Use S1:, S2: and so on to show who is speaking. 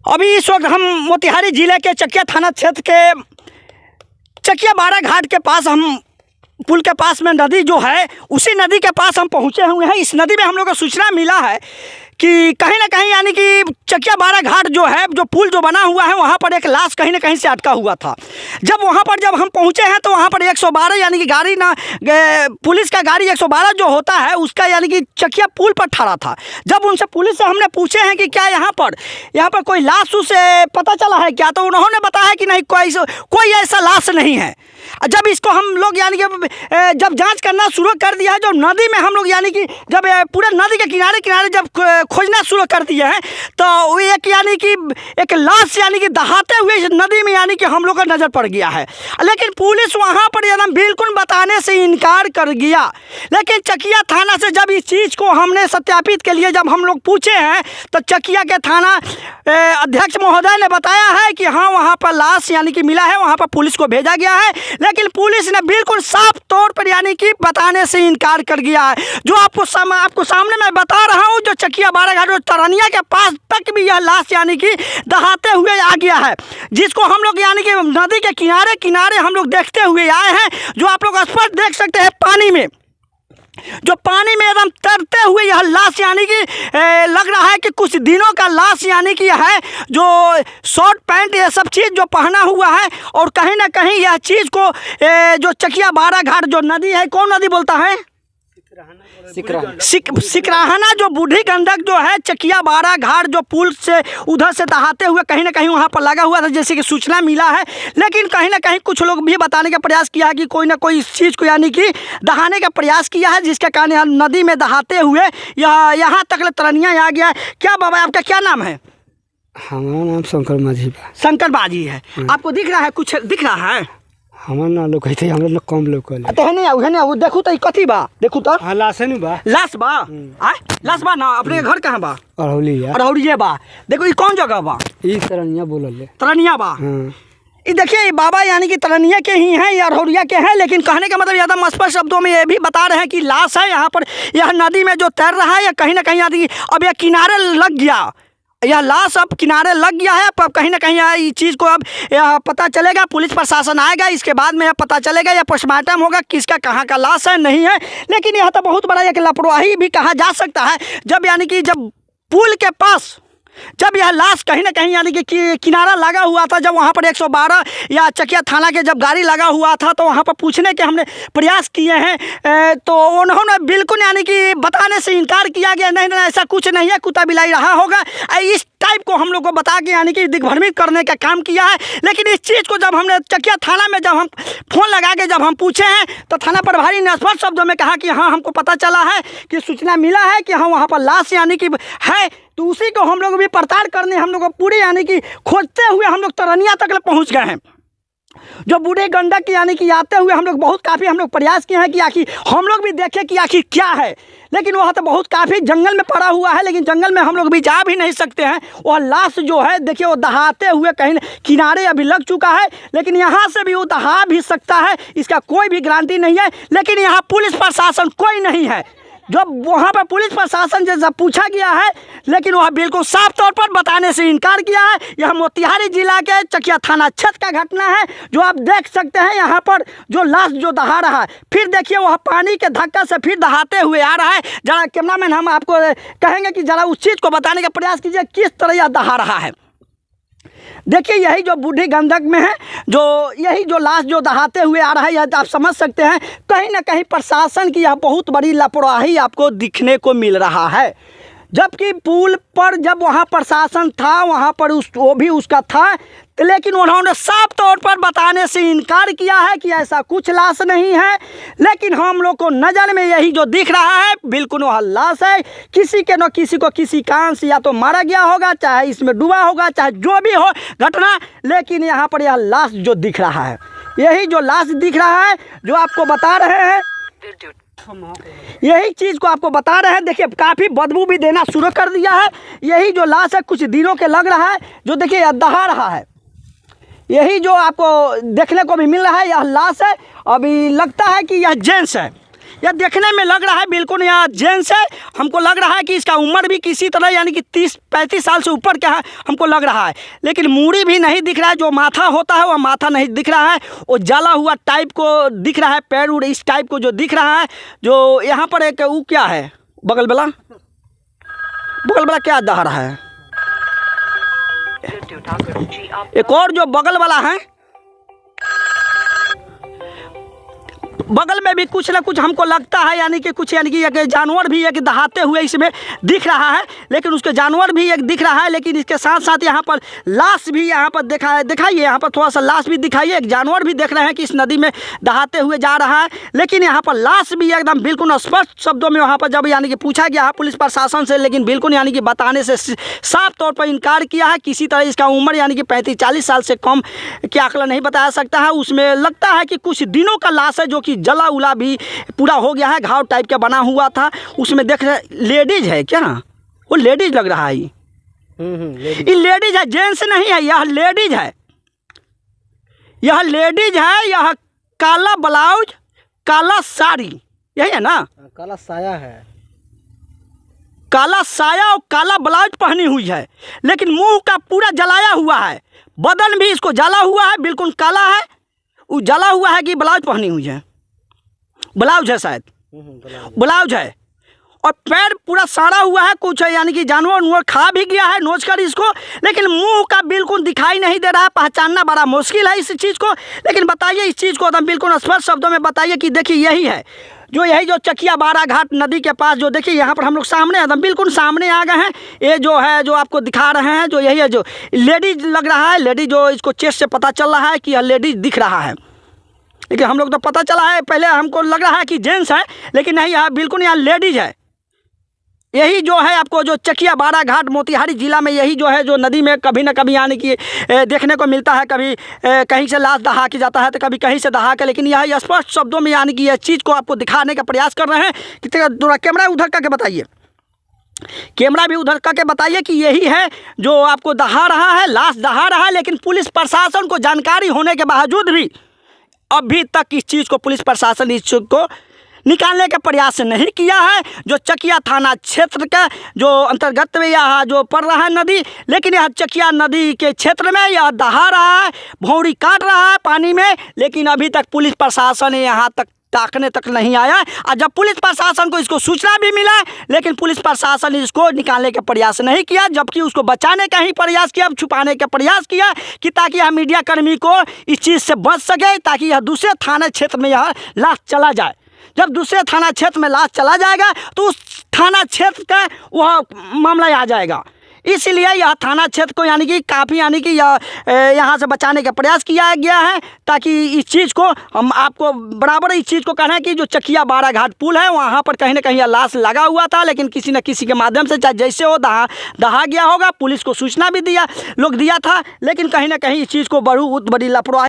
S1: अभी इस वक्त हम मोतिहारी ज़िले के चकिया थाना क्षेत्र के चकिया बाड़ा घाट के पास, हम पुल के पास में नदी जो है उसी नदी के पास हम पहुँचे हुए हैं। इस नदी में हम लोग को सूचना मिला है कि कहीं ना कहीं यानी कि चकिया बाड़ा घाट जो है, जो पुल जो बना हुआ है, वहाँ पर एक लाश कहीं ना कहीं से अटका हुआ था। जब वहाँ पर जब हम पहुँचे हैं तो वहाँ पर 112 यानी कि गाड़ी ना, पुलिस का गाड़ी 112 जो होता है उसका यानी कि चकिया पुल पर खड़ा था। जब उनसे पुलिस से हमने पूछे हैं कि क्या यहाँ पर कोई लाश उसे पता चला है क्या, तो उन्होंने बताया कि नहीं, कोई ऐसा लाश नहीं है। जब इसको हम लोग यानी कि जब जांच करना शुरू कर दिया है, जो नदी में हम लोग यानी कि जब पूरे नदी के किनारे किनारे जब खोजना शुरू कर दिए हैं, तो एक यानी कि एक लाश यानी कि दहाते हुए इस नदी में यानी कि हम लोग का नज़र पड़ गया है। लेकिन पुलिस वहाँ पर एकदम बिल्कुल बताने से इनकार कर गया। लेकिन चकिया थाना से जब इस चीज़ को हमने सत्यापित के लिए जब हम लोग पूछे हैं, तो चकिया के थाना अध्यक्ष महोदय ने बताया है कि हाँ, वहाँ पर लाश यानी कि मिला है, वहाँ पर पुलिस को भेजा गया है। लेकिन पुलिस ने बिल्कुल साफ तौर पर यानी कि बताने से इनकार कर गया है। जो आपको सामने मैं बता रहा हूँ, जो चकिया बाड़ा घाट तरनिया के पास तक भी यह लाश यानी कि दहाते हुए आ गया है, जिसको हम लोग यानी कि नदी के किनारे किनारे हम लोग देखते हुए आए हैं। जो आप लोग स्पष्ट देख सकते हैं पानी में, जो पानी में एकदम तैरते हुए यह लाश यानी कि लग रहा है कि कुछ दिनों का लाश यानी कि है, जो शॉर्ट पैंट ये सब चीज़ जो पहना हुआ है। और कहीं ना कहीं यह चीज़ को जो चकिया बाड़ा घाट जो नदी है, कौन नदी बोलता है, सिकराहना, जो बूढ़ी गंडक जो है चकिया बाड़ा घाट जो पुल से उधर से दहाते हुए कहीं ना कहीं वहाँ पर लगा हुआ था, जैसे कि सूचना मिला है। लेकिन कहीं ना कहीं कुछ लोग भी बताने का प्रयास किया है कि कोई ना कोई इस चीज़ को यानी कि दहाने का प्रयास किया है, जिसके कारण नदी में दहाते हुए यहाँ तक तरनिया आ गया है। क्या बाबा, आपका क्या नाम है?
S2: हमारा नाम शंकर माझी बा।
S1: शंकर बाजी है। आपको दिख रहा है, कुछ दिख रहा है?
S2: हमार ना लोग कहते, हम लोग कम लोग कहले
S1: तो है नहीं वो देखू तो कथी बा, देखू तो
S2: हां लाश नहीं बा,
S1: लाश बा। लाश बा ना। अपने घर कहाँ बा?
S2: अरौली
S1: बा। देखो ये कौन जगह बा?
S2: ई तरनिया बोलले,
S1: तरनिया बा। ये देखिए बाबा यानी कि तरनिया के ही हैं या अरौलिया के हैं। लेकिन कहने का मतलब ज़्यादा स्पष्ट शब्दों में ये भी बता रहे हैं कि लाश है यहाँ पर, यह नदी में जो तैर रहा है, या कहीं ना कहीं यानी अब यह किनारे लग गया, यह लाश अब किनारे लग गया है। अब कहीं ना कहीं इस चीज़ को अब पता चलेगा, पुलिस प्रशासन आएगा, इसके बाद में यह पता चलेगा, यह पोस्टमार्टम होगा किसका कहाँ का लाश है नहीं है। लेकिन यह तो बहुत बड़ा एक लापरवाही भी कहा जा सकता है। जब यानी कि जब पुल के पास जब यह लाश कहीं ना कहीं यानी कि किनारा लगा हुआ था, जब वहाँ पर 112 या चकिया थाना के जब गाड़ी लगा हुआ था, तो वहाँ पर पूछने के हमने प्रयास किए हैं, तो उन्होंने बिल्कुल यानी कि बताने से इनकार किया गया। नहीं ऐसा कुछ नहीं है, कुत्ता बिलाई रहा होगा, इस टाइप को हम लोग को बता के यानी कि दिग्भ्रमित करने का काम किया है। लेकिन इस चीज़ को जब हमने चकिया थाना में जब हम फ़ोन लगा के जब हम पूछे हैं, तो थाना प्रभारी ने स्पष्ट शब्दों में कहा कि हाँ, हमको पता चला है कि सूचना मिला है कि हाँ, वहाँ पर लाश यानी कि है। तो उसी को हम लोग भी पड़ताल करने हम लोग को पूरी यानी कि खोजते हुए हम लोग तरनिया तक पहुँच गए हैं। जो बूढ़े गंडक यानी कि आते हुए हम लोग काफ़ी हम लोग प्रयास किए हैं कि आखिर हम लोग भी देखें कि आखिर क्या है। लेकिन वह तो बहुत काफ़ी जंगल में पड़ा हुआ है, लेकिन जंगल में हम लोग भी जा भी नहीं सकते हैं। वह लाश जो है देखिए, वो दहाते हुए कहीं किनारे अभी लग चुका है, लेकिन यहाँ से भी वो दहा भी सकता है, इसका कोई भी गारंटी नहीं है। लेकिन यहाँ पुलिस प्रशासन कोई नहीं है। जब वहाँ पर पुलिस प्रशासन जैसा पूछा गया है, लेकिन वह बिल्कुल साफ तौर पर बताने से इनकार किया है। यह मोतिहारी जिला के चकिया थाना क्षेत्र का घटना है, जो आप देख सकते हैं। यहाँ पर जो लाश जो दहा रहा है, फिर देखिए वह पानी के धक्का से फिर दहाते हुए आ रहा है। जरा कैमरामैन हम आपको कहेंगे कि जरा उस चीज़ को बताने का प्रयास कीजिए, किस तरह यह दहा रहा है। देखिए यही जो बूढ़ी गंडक में है, जो यही जो लाश जो दहाते हुए आ रहा है, यह आप समझ सकते हैं कहीं ना कहीं प्रशासन की यह बहुत बड़ी लापरवाही आपको दिखने को मिल रहा है। जबकि पुल पर जब वहाँ प्रशासन था, वहाँ पर वो भी उसका था, लेकिन उन्होंने साफ तौर पर बताने से इनकार किया है कि ऐसा कुछ लाश नहीं है। लेकिन हम लोग को नज़र में यही जो दिख रहा है, बिल्कुल वह लाश है। किसी के न किसी को किसी कारण से या तो मारा गया होगा, चाहे इसमें डूबा होगा, चाहे जो भी हो घटना, लेकिन यहाँ पर यह लाश जो दिख रहा है, यही जो लाश दिख रहा है, जो आपको बता रहे हैं, यही चीज़ को आपको बता रहे हैं। देखिए काफ़ी बदबू भी देना शुरू कर दिया है। यही जो लाश है कुछ दिनों के लग रहा है, जो देखिए यह दहा रहा है, यही जो आपको देखने को भी मिल रहा है, यह लाश है। अभी लगता है कि यह जेंट्स है, यह देखने में लग रहा है बिल्कुल यह जेंट्स है। हमको लग रहा है कि इसका उम्र भी किसी तरह यानी कि 30-35 साल से ऊपर का है हमको लग रहा है, लेकिन मूड़ी भी नहीं दिख रहा है। जो माथा होता है वह माथा नहीं दिख रहा है, वो जला हुआ टाइप को दिख रहा है, पैर उड़ इस टाइप को जो दिख रहा है। जो यहाँ पर एक वो क्या है बगल वाला क्या दहा रहा है, एक और जो बगल वाला है बगल में भी कुछ ना कुछ हमको लगता है यानी कि कुछ यानी कि एक जानवर भी एक दहाते हुए इसमें दिख रहा है, लेकिन उसके जानवर भी एक दिख रहा है। लेकिन इसके साथ साथ यहाँ पर लाश भी यहाँ पर दिखाइए, यहाँ पर थोड़ा सा लाश भी दिखाइए। एक जानवर भी देख रहे हैं कि इस नदी में दहाते हुए जा रहा है, लेकिन यहाँ पर लाश भी एकदम बिल्कुल स्पष्ट शब्दों में वहाँ पर जब यानी कि पूछा गया है पुलिस प्रशासन से, लेकिन बिल्कुल यानी कि बताने से साफ तौर पर इनकार किया है। किसी तरह इसका उम्र यानी कि 35-40 साल से कम के आंकड़ा नहीं बताया सकता है। उसमें लगता है कि कुछ दिनों का लाश है जो कि जला उला भी पूरा हो गया है, घाव टाइप का बना हुआ था। उसमें देख रहे लेडीज है क्या, वो लेडीज लग रहा है। ये लेडीज है, जेंट्स नहीं है, यह लेडीज है, यह लेडीज है। यह काला ब्लाउज काला साड़ी यही है ना,
S2: काला साया है,
S1: काला साया और काला ब्लाउज पहनी हुई है, लेकिन मुंह का पूरा जलाया हुआ है, बदन भी इसको जला हुआ है, बिल्कुल काला है। वो जला हुआ है कि ब्लाउज पहनी हुई है, ब्लाउज है शायद, ब्लाउज है, और पैर पूरा साड़ा हुआ है कुछ है यानी कि जानवर खा भी गया है नोच कर इसको, लेकिन मुंह का बिल्कुल दिखाई नहीं दे रहा है। पहचानना बड़ा मुश्किल है इस चीज़ को। लेकिन बताइए इस चीज़ को एकदम बिल्कुल स्पष्ट शब्दों में बताइए कि देखिए यही है जो चकिया बारा घाट नदी के पास जो देखिए यहाँ पर हम लोग सामने एकदम बिल्कुल सामने आ गए हैं। ये जो है जो आपको दिखा रहे हैं जो यही है, जो लेडीज लग रहा है, लेडीज जो इसको चेस्ट से पता चल रहा है कि यह लेडीज दिख रहा है, लेकिन हम लोग तो पता चला है पहले हमको लग रहा है कि जेंट्स है, लेकिन नहीं, यहाँ बिल्कुल यहाँ लेडीज है। यही जो है आपको जो चकिया बारा घाट मोतिहारी ज़िला में यही जो है जो नदी में कभी ना कभी यानी कि देखने को मिलता है। कभी कहीं से लाश दहा के जाता है तो कभी कहीं से दहा के, लेकिन यह स्पष्ट शब्दों में यानी कि यह चीज़ को आपको दिखाने का प्रयास कर रहे हैं कि थोड़ा कैमरा उधर करके बताइए, कैमरा भी उधर करके बताइए कि यही है जो आपको दहा रहा है, लाश दहा रहा है। लेकिन पुलिस प्रशासन को जानकारी होने के बावजूद भी अभी तक इस चीज़ को पुलिस प्रशासन इस चीज़ को निकालने का प्रयास नहीं किया है। जो चकिया थाना क्षेत्र का जो अंतर्गत में यह जो पड़ रहा है नदी, लेकिन यह चकिया नदी के क्षेत्र में यह दहा रहा है, भौरी काट रहा है पानी में, लेकिन अभी तक पुलिस प्रशासन यहाँ तक ताकने तक नहीं आया। और जब पुलिस प्रशासन को इसको सूचना भी मिला, लेकिन पुलिस प्रशासन इसको निकालने का प्रयास नहीं किया, जबकि उसको बचाने का ही प्रयास किया, छुपाने का प्रयास किया कि ताकि यह मीडिया कर्मी को इस चीज़ से बच सके, ताकि यह दूसरे थाना क्षेत्र में यह लाश चला जाए। जब दूसरे थाना क्षेत्र में लाश चला जाएगा तो उस थाना क्षेत्र का वह मामला आ जाएगा। इसलिए यह थाना क्षेत्र को यानी कि काफ़ी यानी कि यहाँ से बचाने का प्रयास किया गया है, ताकि इस चीज़ को हम आपको बराबर इस चीज़ को कहना है कि जो चकिया बारा घाट पुल है वहाँ पर कहीं ना कहीं यह लाश लगा हुआ था, लेकिन किसी न किसी के माध्यम से चाहे जैसे हो दहा गया होगा। पुलिस को सूचना भी दिया था, लेकिन कहीं ना कहीं इस चीज़ को बहुत बड़ी लापरवाही